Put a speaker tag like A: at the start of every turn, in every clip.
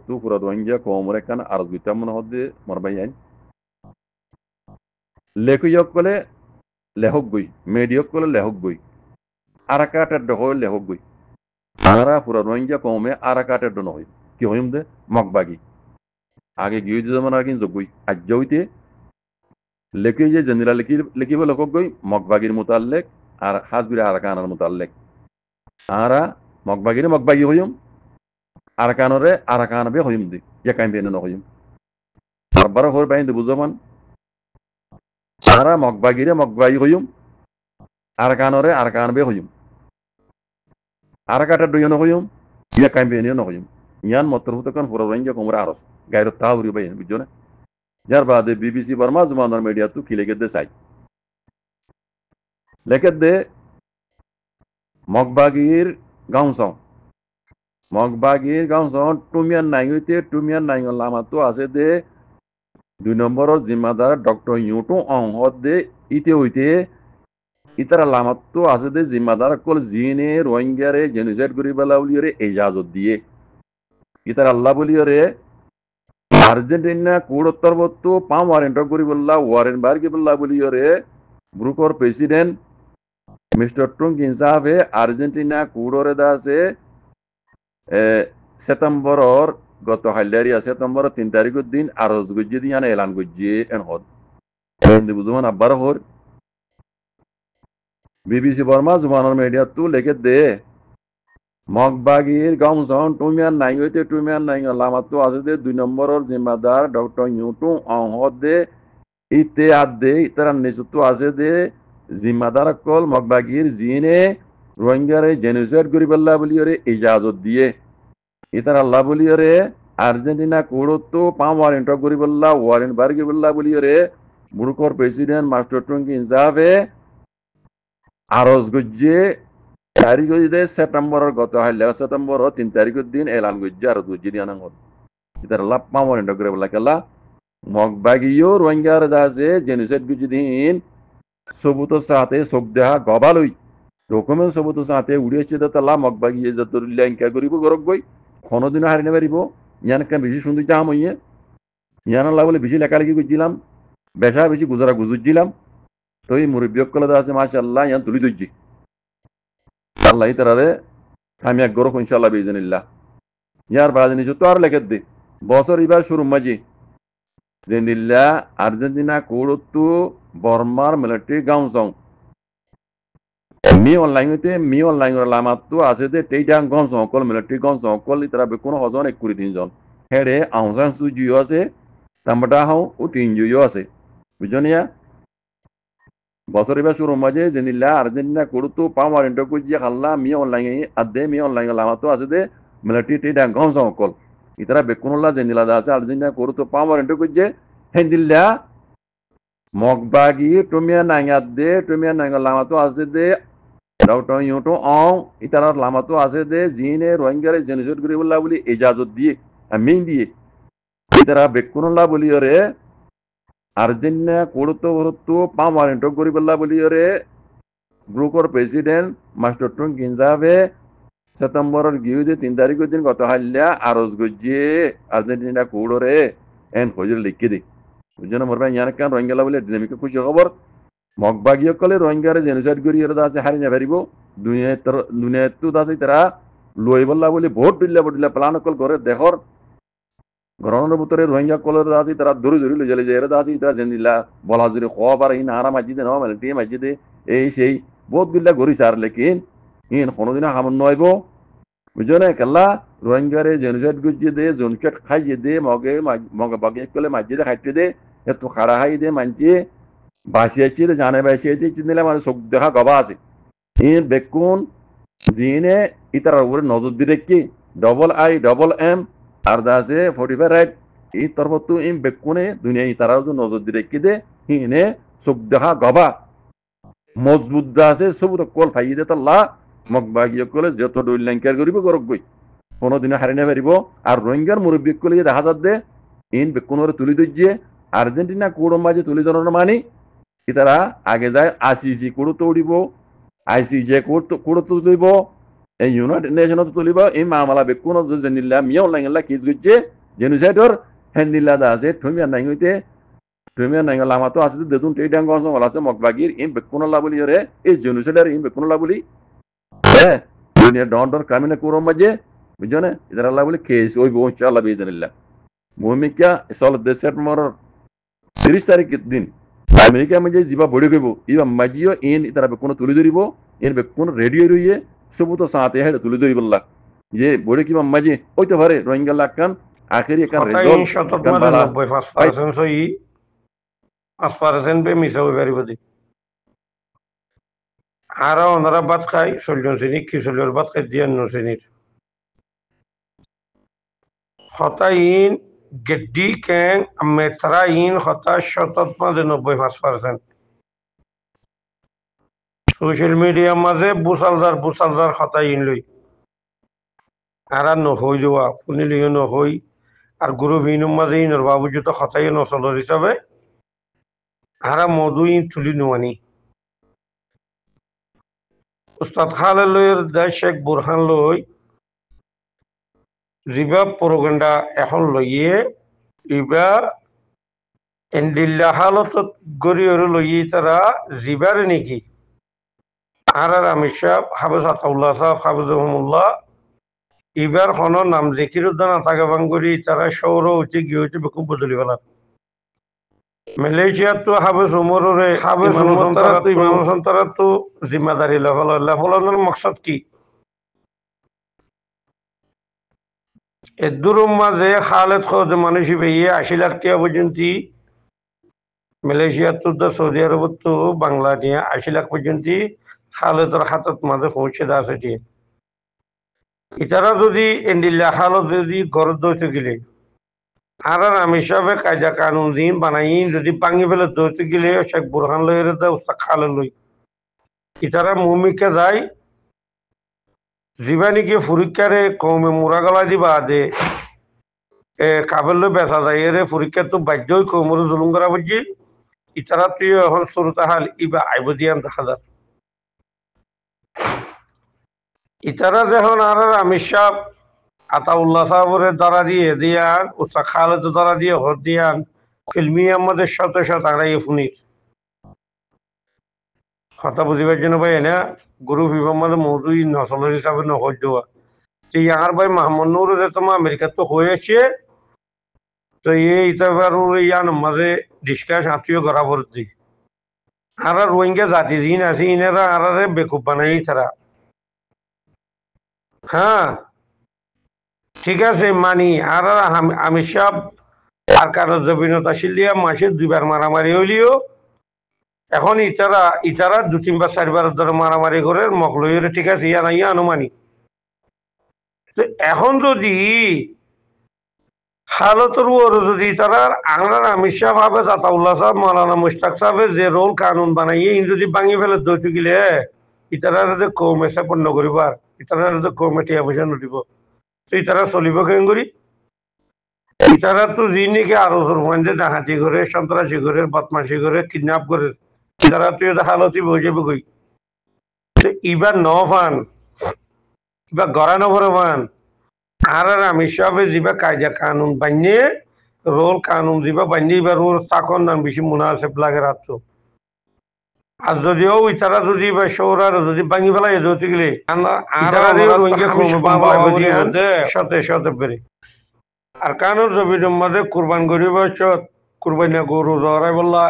A: tu pura rohingya komore kan arz bitamon hodde marbayan lekuyok kole lehok gui mediyok kole lehok gui arakater do hol lehok gui ara pura rohingya kome arakater do noy কি হইম দে মগবাগি আগে গিয়ে যেমন আগে জগুই আজ্জইতে লেখি যে জেনিরা লিখিব লেখক গই মগবাগির মুতাল্লেক আর হাজবির আরাকানার মুতাল্লেক আরা মগবাগিরে মগবাগি হইম আরাকানরে আরাকানবে হইম দি ইয়াকাইম বেনে ন হইম আরবার হর বাইন দে বুঝমান আরা মগবাগিরে মগবাগি হইম আরাকানরে আরাকানবে হইম আরাকাটা দুইন হইম ইয়াকাইম বেনে ন হইম ইয়ান মতরহুত কান পুরা রোহিঙ্গা কোমরা আরস গায়র তাওরি বাইন বুঝছো না যার বাদে বিবিসি বর্মা জমানার মিডিয়া তু কি লেগে দে চাই লেগে দে মগবাগির গাঁওসং টুমিয়ান নাই হইতে টুমিয়ান নাই লামা তো আছে দে 2 নম্বরের জিম্মাদার ডক্টর ইউটু অংহদ দে ইতে হইতে ইতারা লামাত তো আছে দে জিম্মাদার কল জিনে রোহিঙ্গারে জেনোসাইড করিবালা বলিরে ইজাজত দিয়ে ইতারা আল্লাহ বলিরে আর্জেন্টিনা কুড়োত্তরবত্তু পাম ওয়ারেন্ট করিবল্লা ওয়ারেন বার্গিবল্লা বলিরে গ্রুপর প্রেসিডেন্ট মিস্টার ট্রুং ইনসাফে আর্জেন্টিনা কুড়োরে দাসে সেপ্টেম্বরর গত হাইলারিয়া সেপ্টেম্বর 3 তারিখের দিন আরজ গজ্জি দিয়ান এলান গজ্জি এন হদ বুঝমান আব্বার হর বিবিসি বর্মা জুমানের মিডিয়া তু লেখে দে মগবাগির গাঁওসন টুমিয়ান নাই হইতে টুমিয়ান নাই লামাতো আছে দে 2 নম্বরের জিম্মাদার ডক্টর ইউটু অংহদ দে ইতে আদে ইতারা নিচুতো আছে দে জিম্মাদার কল মগবাগির জিনে রোহিঙ্গারে জেনোসাইড করিবাল্লা বলিরে ইজাজত দিয়ে ইতারা আল্লাহ বলিরে আর্জেন্টিনা কুড়োত্তো পাম ওয়ারেন্ট করিবাল্লা ওয়ারেন বার্গিবল্লা বলিরে গ্রুপর প্রেসিডেন্ট মাস্টার ট্রুং ইনসাফে আরজ গজ্জে তারিখ দে সেপ্টেম্বরের গত হাইলে সেপ্টেম্বর 3 তারিখের দিন এলান গজ্জে আরজ গজ্জে দিয়ান হদ ইতারা আল্লাহ পাম ওয়ারেন্ট করিবাল্লা কেলা মগবাগিও রোহিঙ্গার দাসে জেনোসাইড গজ্জে দিন সবুত সাথে সব দেহা গবালই ডকুমেন্ট সবুত সাথে উড়িয়েছে তালা মগবাগি যত ল্যাঙ্কা করিব গরক গই কোনোদিন হারি না পারিব ইয়ান কেন বেশি সুন্দর চাম হইয়ে ইয়ান আল্লাহ বলে বেশি লেখালেখি করছিলাম বেশা বেশি গুজরা গুজুরছিলাম তো এই মুরব্বিয়ক কলে আছে মাশাআল্লাহ ইয়ান তুলি দইছি আল্লাহ তারারে আমি এক গরক ইনশাআল্লাহ বিইজনিল্লাহ ইয়ার বাদ নিছো তো আর লেখে দে বছর এবার শুরু মাঝে জেনিল্লা আর্জেন্টিনা কোড়তু বর্মার মিলিটারি গাঁওসং মি অনলাইন লামাতো আছে দে টেইটাং গাঁওসং কল মিলিটারি গাঁওসং কল ইতারা বেকুন হজন 1 জন হেডে আউসাং সুজিও আছে তামবাটা হাও ও তিনজুও আছে বুঝনিয়া বছর এবার শুরু মাঝে জেনিল্লা আর্জেন্টিনা কোড়তু পাম ওয়ারেন্ট কুজিয়া খাল্লা মি অনলাইন লামাতো আছে দে মিলিটারি টেইটাং গাঁওসং কল ইতারা বেকুনলা জেনিলা আছে আর্জেন্টিনা কোড়তু পাম ওয়ারেন্ট কুজিয়ে হেন্দিল্লা মগবাগি টুমিয়া নাঙ্গা লামাতো আছে দে ডক্টর ইউটো অং ইতারার লামাতো আছে দে জিনে রোহিঙ্গারে জেনোসাইড করিবল্লা বলি ইজাজত দিয়ে আমিন দিয়ে ইতারা বেকুনলা বলিরে আর্জেন্টিনা কোড়তো পাম ওয়ারেন্ট করিবল্লা বলিরে গ্রুপর প্রেসিডেন্ট মাস্টার ট্রুং ইনসাফে সেপ্টেম্বরের গিয়ে 3 তারিখের দিন গত হাইলা আরজ গজ্জে আর্জেন্টিনা কোড়রে এন হজর লিখে দে বুঝছো মোর ভাই ইয়ান কেন রোহিঙ্গা বলে ডিনামিকে খুশি খবর মগবাগিও কলে রোহিঙ্গারে জেনোসাইড করি এর আছে হারি না পারিব দুনিয়াতো আছে তারা লই বল্লা বলে ভোট দিল্লা প্লান কল করে দেখর ঘরনের ভিতরে রোহিঙ্গা কলের আছে তারা দূরে লই জলে এর আছে তারা জেনিলা বলা জুরি খবর ইন হারা মসজিদে ন মানে টি মসজিদে এই সেই বহুত গিল্লা গরি সার লেকিন ইন কোনদিন হামন নইব বুঝছো না কেলা রোহিঙ্গারে জেনোসাইড গুজিয়ে দে জনকেট খাইয়ে দে মগবাগি কলে মসজিদে খাইতে দে এত খাড়া হাই দে মানছে বাসিয়েছি জানে বাসিয়েছি চিনলে মানে চোখ দেখা গবা আছে ইন বেকুন জিনে ইতার উপরে নজর দিয়ে রেখে DIIM আর দাসে 45 রাইট এই তরফতো ইন বেকুনে দুনিয়া ইতারা নজর দিয়ে রেখে দে হিনে চোখ দেখা গবা মজবুত আছে সবুত কল ফাইয়ে দে তাল্লা মগবাগি কলে যত দৈল ল্যাঙ্কার করিব গরক গই কোনোদিন হারি না পারিব আর রোহিঙ্গার মুরব্বী কলে দেখা যাত দে ইন বেকুনরে তুলি দইছে আর্জেন্টিনা কোড়ম মাঝে তুলি ধরনের মানি ইতারা আগে যায় ICC কোড়ো তুলিব ICJ কোড়ো তুলিব এই ইউনাইটেড নেশনত তুলিব এই মামলা বেকুন জেনিল্লা মিয়া অনলাইন কিস গইছে জেনুসাইডর হেন্দিল্লাদা আছে তুমি আর নাই হইতে তুমি আর নাই লামা তো আছে দেতুন টেই ডাঙ্গ অঞ্চল আছে মগবাগির ইন বেকুনলা বলি রে এই জেনুসাইডার ইন বেকুনলা বলি হ্যাঁ দুনিয়া ডন ডন কামিনে কুরম মাঝে বুঝছো না ইদার আল্লাহ বলি কেস ওই বউ ইনশাআল্লাহ বিইজনিল্লাহ ভূমিকা সল দেশের মর 30 তারিখ দিন আমেরিকা মাঝে যিবা বড়ি কইব ইবা মাজিও ইন ইতারা বেকুন তুলি ধরিব ইন বেকুন রেডিও রইয়ে সবুত সাথে হেড তুলি ধরিবল্লাহ যে বড়ি কিবা মাঝে হইতে পারে রোহিঙ্গা লাকান আখেরি কান রেজাল্ট
B: 90% সই 5% বে মিছা হই পারিব দি আর ওনারা ভাত খাই 40 শ্রেণী কি 40 ভাত খাই দিয়ে 9 শ্রেণীর হতাইন গেড্ডি ক্যাং মেত্রাইন হতা 90% সোশ্যাল মিডিয়া মাঝে বুসালদার হতাইন লই আর নহই যাওয়া শুনি লিও নহই আর গুরু ভিনুর মাঝে ইনর বাবু যত হতাই নচলর হিসাবে আর মধু ইন তুলি নোয়ানি উস্তাদ খালের লইয়ের দেয় শেখ বুরহান লই রিবা প্রোগান্ডা এখন লইয়ে ইবা এন্ডিল্লা হালত গরিয়র লইয়ে তারা রিবারে নাকি আর আমির সাহেব হাফেজ আতাউল্লাহ সাহেব হাফেজ রহমুল্লাহ এবার কোন নাম জিকির উদ্যান আতাকা বাঙ্গুরি তারা সৌর উঠে গিয়ে হচ্ছে খুব বদলি বলা মালয়েশিয়ার তো হাফেজ উমরে হাফেজ ইমাম সন্তারা তো জিম্মাদারি লেফলানোর মকসদ কি এদুর মাঝে খালেদ খোদ মানুষ বেয়ে 80 লাখ টাকা পর্যন্ত মালয়েশিয়ার তো সৌদি আরব তো বাংলা নিয়ে 80 লাখ পর্যন্ত খালেদের হাতত মাঝে পৌঁছে আছে দিয়ে ইতারা যদি এন্ডিল্লা হালত যদি গড় দইতে গেলে আর আমির সাহেব কায়দা কানুন দিন বানাই যদি ভাঙি ফেলে দইতে গেলে শেখ বুরহান লইয়ের উস্তাদ খালে লই ইতারা মুমিকে যায় জীবানীকে পরীক্ষারে কমে মুরা গলা দিবা দে কাবেল বেচা যায় এর পরীক্ষা তো বাধ্যই কমর জুলুম করা বুঝছি ইতারা তুই এখন শুরুতে হাল ইবা আইব দিয়ান দেখা যায় ইতারা যখন আর আমির সাহেব আতাউল্লাহ সাহেবের দ্বারা দিয়ে দিয়ান উস্তাদ খালেদ দ্বারা দিয়ে হর দিয়ান ফিল্মি আমাদের শত আড়াই ফুনির কথা বুঝিবার জন্য ভাই না গুরু মোহাম্মদ মৌদুই নসলের হিসাবে নহর দেওয়া তো ইয়ার ভাই মাহমুদ নুর তোমার আমেরিকা তো হয়েছে তো এই ইয়ান মাঝে ডিসকাস আত্মীয় করা পড়ছি আর রোহিঙ্গা জাতি দিন আছে ইনারা আর বেকুব বানাই তারা হ্যাঁ ঠিক আছে মানি আর আমির সাহেব আর কারো জবিনতা শিলিয়া মাসে 2বার মারামারি হইলিও এখন ইতারা 2-3 বার 4 বার ধরে মারামারি করে মকলইয়ের ঠিক আছে ইয়া আনুমানিক তো এখন যদি হালতর যদি তারা আংলার আমির সাহেব হাফেজ আতাউল্লাহ সাহেব মৌলানা মুশতাক সাহেবের যে রোল কানুন বানাইয়ে যদি ভাঙি ফেলে দইতে গেলে ইতারা কমে পণ্য করিবার ইতারা কমে টিয়া পয়সা নদিব তো ইতারা চলিব কেন করি ইতারা তো যি নাকি আরো যে ডাকাতি করে সন্ত্রাসী করে বদমাসি করে কিডন্যাপ করে ইতারা তো এটা হালতি বই যাবে কই ইবার ন ফান ইবার গড়া নভরে ফান আর আমির সাহেব যা কায়দা কানুন বানিয়ে রোল কানুন যা বানিয়ে এবার রোল তখন না বেশি মুনাসেব লাগে রাখতো আর যদিও ইতারা যদি বা সৌরার যদি ভাঙি ফেলা যেতে গেলে শতে বেড়ে আর কানুন জমির মাঝে কুরবান গরিব কুরবানি গরু ধরাই বললা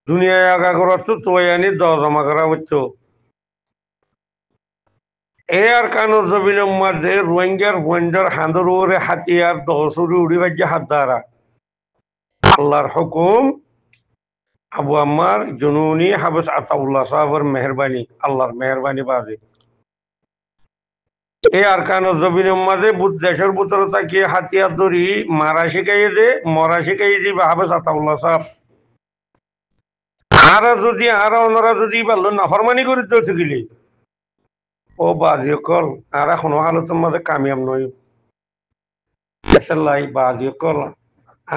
B: দুনিয়ায় আগা করার তো আনি 10 জমা করা হচ্ছে এ আর কানুন জমিনের মাঝে রোহিঙ্গার ওয়েন্ডার হাঁদর ওরে হাতিয়ার 10 উড়ি বাজ্যে হাত দ্বারা আল্লাহর হুকুম আবু আম্মার জুনুনি হাফেজ আতাউল্লাহ সাহেবের মেহরবানি আল্লাহর মেহরবানি বাজে এই আর কানুন জমিনের মাঝে দেশের ভিতরে তাকিয়ে হাতিয়ার ধরি মারা শিখাইয়ে দে মরা শিখাইয়ে দিবে হাফেজ আতাউল্লাহ সাহেব আর যদি আর ওনারা যদি ভালো নাফরমানি করে দিতে গেলে ও বাজি কল আর এখনো হালতের মাঝে কামিয়াব নয় লাই বাজি কল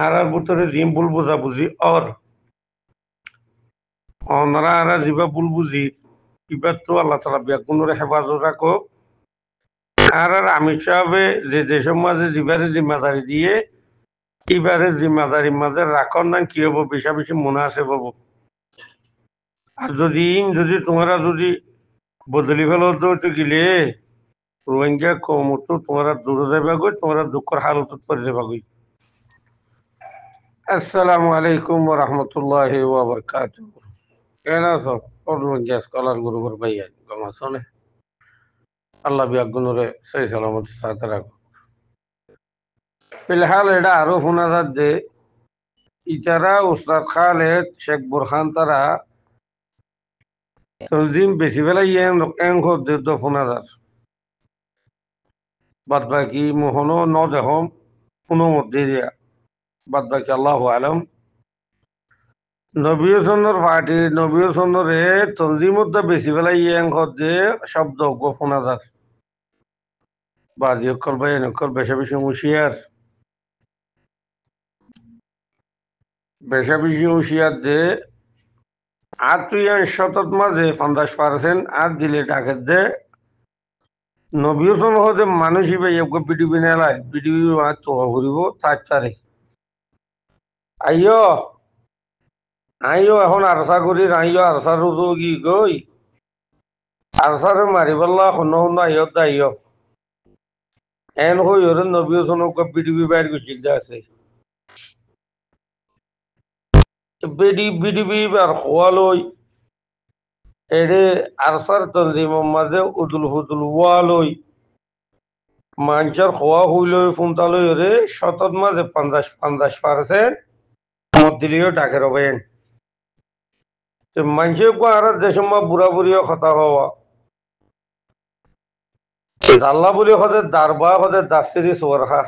B: আর ভিতরে জিম ভুল বুঝা বুঝি আর ওনারা আর যা ভুল বুঝি এবার তো আল্লাহ তালা বেগুনের হেফাজত রাখো আর আমির সাহেবে যে দেশের মাঝে যেবারে জিম্মাদারি দিয়ে এবারে জিম্মাদারির মাঝে রাখন না কি হবো বেশা বেশি মনে আছে বাবু। আর যদি তোমরা যদি বদলি ফেলো তো গিলে রোহিঙ্গা কম তো তোমরা দূরে যাবে গই, তোমরা দুঃখের হালত করে যাবে গই। আসসালামু আলাইকুম ওয়া রাহমাতুল্লাহি ওয়া বারাকাতুহু। কেন আছো? রোহিঙ্গা স্কলার গুরুগর ভাইয়া গমাছনে আল্লাহ বিয়াগুনরে সেই সালামত সাথে রাখো। ফিলহাল এটা আরো শোনা যাচ্ছে যে ইতারা উস্তাদ খালেদ শেখ বুরহান তারা তনজিম বেশি বেলা এং যুদ্ধ শোনা যার বাদ বাকি মোহনো ন দেখম কোনো মধ্যে দিয়া বাদ বাকি আল্লাহ আলম নবী হোসেনের পার্টি নবী হোসেনের তনজিমত বেশি বেলা এং যে শব্দ শোনা যার বাজি অকল ভাই নকল বেশা বেশি হুঁশিয়ার বেশা বেশি হুঁশিয়ার যে আর তুই শতত মাঝে 50% আর দিলে ডাকে দে নবী হোসেন হতে মানুষ হিসেবে বিডিবি নেলায় বিডিবি তো ঘুরিব তারে আইয় আইয় এখন আরসা করি আইয় আরসা রুজু কি গই আরসারে মারি পেলা শুনো শুনো আইয় আইয় এন হই ওরে নবী হোসেন বিডিবি বাইর গুছি আছে বিডিবি আর খোয়ালই এরে আরসার তনজিমের মাঝে উদুল হুদুল ওয়ালই মানুষের খোয়া হইলই ফুনতালই ওরে শতত মাঝে 50% মত দিলেও ডাকে রবেন মানুষের আর দেশ বুড়া বুড়িও কথা হওয়া জাল্লা বলি হতে দারবা হতে দাসিরি সোরহা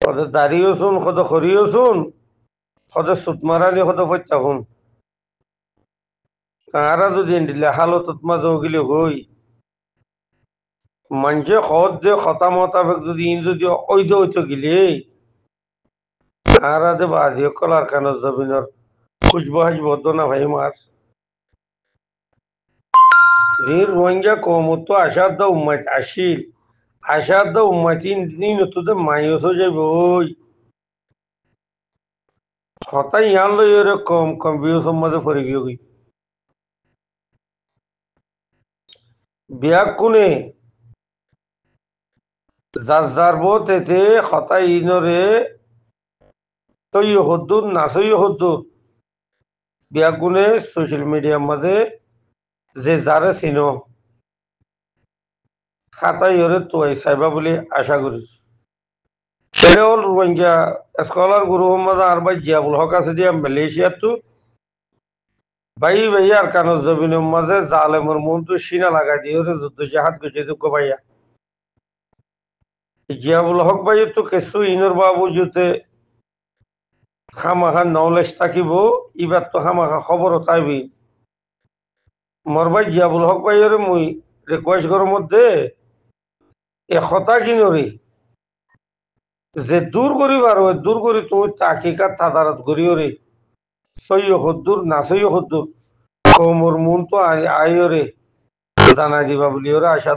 B: হতে দাঁড়িয়েও শুন কত খরিও শুন কত সুতমারানি কত পচ্চা শুন কারা যদি দিলে হালত মাঝে গিলে হই মানুষে সহজ যে কথা মোতাবেক যদি ঐদ হইতো গিলে কারা দে বাজি কলার কানের জমিনের খুশবাহাজ বদ্ধ না ভাই মার রোহিঙ্গা কমত তো আসার দা উম্মাইত আসিল আসার দা উম্মাইতি নতুন মাইস হয়ে যাবে ওই হতাই ইয়ান লই ওরে কম বিয়ে সম্মাদে পড়ে গিয়ে গই বিয়া কোনে যার বোত এতে হতাই ইনরে তৈ হদ্দুর না সই হদ্দুর বিয়া কোনে সোশ্যাল মিডিয়ার মাঝে যে যারে চিনো খাতাই ওরে তো চাইবা বলে আশা করি সেটা হল রোহিঙ্গা স্কলার গুরু মোহাম্মদ আরবাই জিয়াবুল হক আছে দিয়া মালয়েশিয়ার তো ভাই আর কানো জমিনের মাঝে জালেমর মন তো সিনা লাগাই দিয়ে ওরে যুদ্ধ জাহাজ গেছে দুঃখ ভাইয়া জিয়াবুল হক ভাই তো কিছু ইনর বাবু জুতে খামাখা নলেজ থাকিব এবার তো খামাখা খবর চাইবি মোর ভাই জিয়াবুল হক ভাই ওরে মুই রিকোয়েস্ট করার মধ্যে একতা কিনরে যে দূর করি পারো দূর করি তুমি তাকিকাত তাদারত করিও রে সইয় হদ্দুর না সইয় হদ্দুর কমর মন তো আইও রে জানাই দিবা বলি ওরা আশা